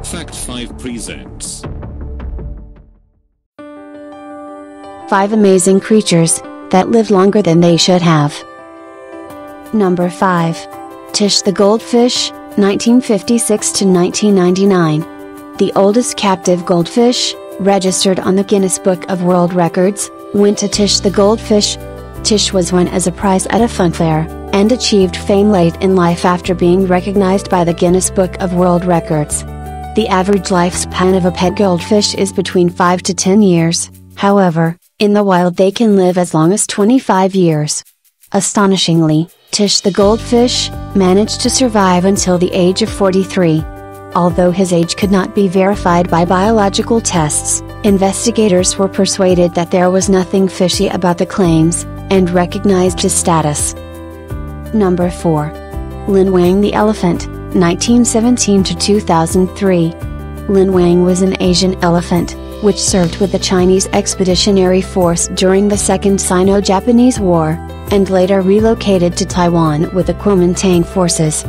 Fact 5 presents 5 amazing creatures that live longer than they should have. Number 5. Tish the Goldfish, 1956 to 1999. The oldest captive goldfish, registered on the Guinness Book of World Records, went to Tish the Goldfish. Tish was won as a prize at a funfair, and achieved fame late in life after being recognized by the Guinness Book of World Records. The average lifespan of a pet goldfish is between 5 to 10 years, however, in the wild they can live as long as 25 years. Astonishingly, Tish the Goldfish managed to survive until the age of 43. Although his age could not be verified by biological tests, investigators were persuaded that there was nothing fishy about the claims, and recognized his status. Number 4. Wang the elephant, 1917 to 2003. Wang was an Asian elephant, which served with the Chinese Expeditionary Force during the Second Sino-Japanese War, and later relocated to Taiwan with the Kuomintang forces.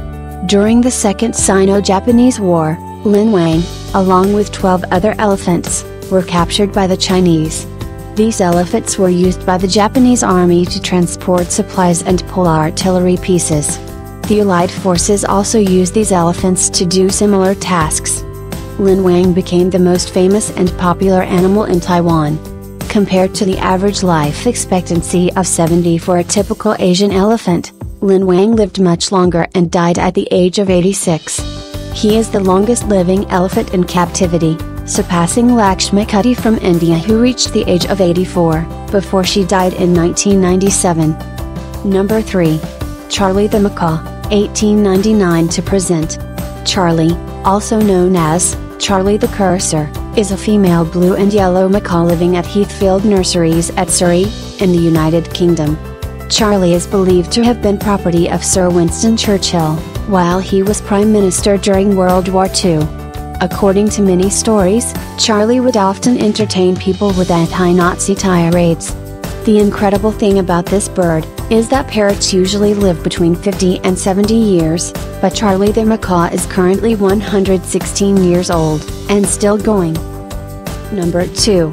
During the Second Sino-Japanese War, Wang, along with 12 other elephants, were captured by the Chinese. These elephants were used by the Japanese army to transport supplies and pull artillery pieces. The Allied forces also used these elephants to do similar tasks. Wang became the most famous and popular animal in Taiwan. Compared to the average life expectancy of 70 for a typical Asian elephant, Wang lived much longer and died at the age of 86. He is the longest living elephant in captivity, surpassing Lakshmi Kuti from India, who reached the age of 84, before she died in 1997. Number 3. Charlie the Macaw, 1899 to present. Charlie, also known as Charlie the Cursor, is a female blue and yellow macaw living at Heathfield Nurseries at Surrey, in the United Kingdom. Charlie is believed to have been property of Sir Winston Churchill, while he was Prime Minister during World War II. According to many stories, Charlie would often entertain people with anti-Nazi tirades. The incredible thing about this bird is that parrots usually live between 50 and 70 years, but Charlie the Macaw is currently 116 years old, and still going. Number 2.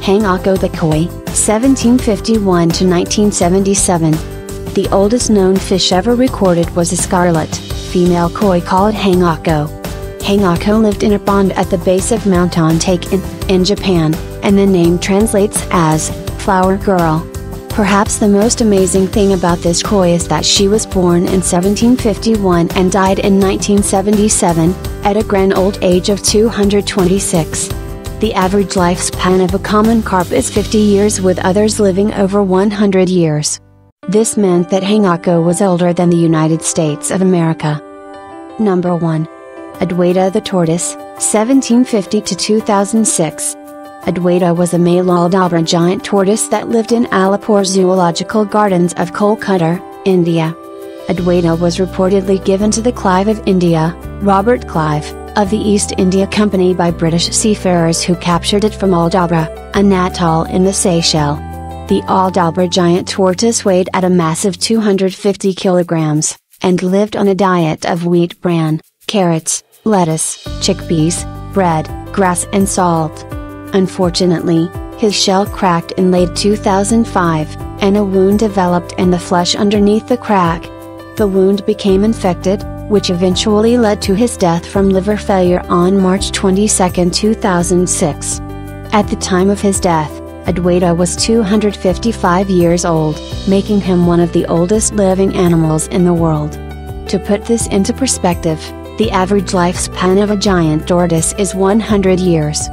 Hanguk Oh the Koi, 1751 to 1977. The oldest known fish ever recorded was a scarlet, female koi called Hanguk Oh. Hanguk Oh lived in a pond at the base of Mount Ontake in Japan, and the name translates as flower girl. Perhaps the most amazing thing about this koi is that she was born in 1751 and died in 1977, at a grand old age of 226. The average lifespan of a common carp is 50 years, with others living over 100 years. This meant that Hanguk Oh was older than the United States of America. Number 1. Aldabra the Tortoise, 1750 to 2006. Aldabra was a male Aldabra giant tortoise that lived in Alipore Zoological Gardens of Kolkata, India. Aldabra was reportedly given to the Clive of India, Robert Clive, of the East India Company by British seafarers who captured it from Aldabra, an atoll in the Seychelles. The Aldabra giant tortoise weighed at a massive 250 kilograms, and lived on a diet of wheat bran, carrots, lettuce, chickpeas, bread, grass and salt. Unfortunately, his shell cracked in late 2005, and a wound developed in the flesh underneath the crack. The wound became infected, which eventually led to his death from liver failure on March 22, 2006. At the time of his death, Aldabra was 255 years old, making him one of the oldest living animals in the world. To put this into perspective, the average lifespan of a giant tortoise is 100 years.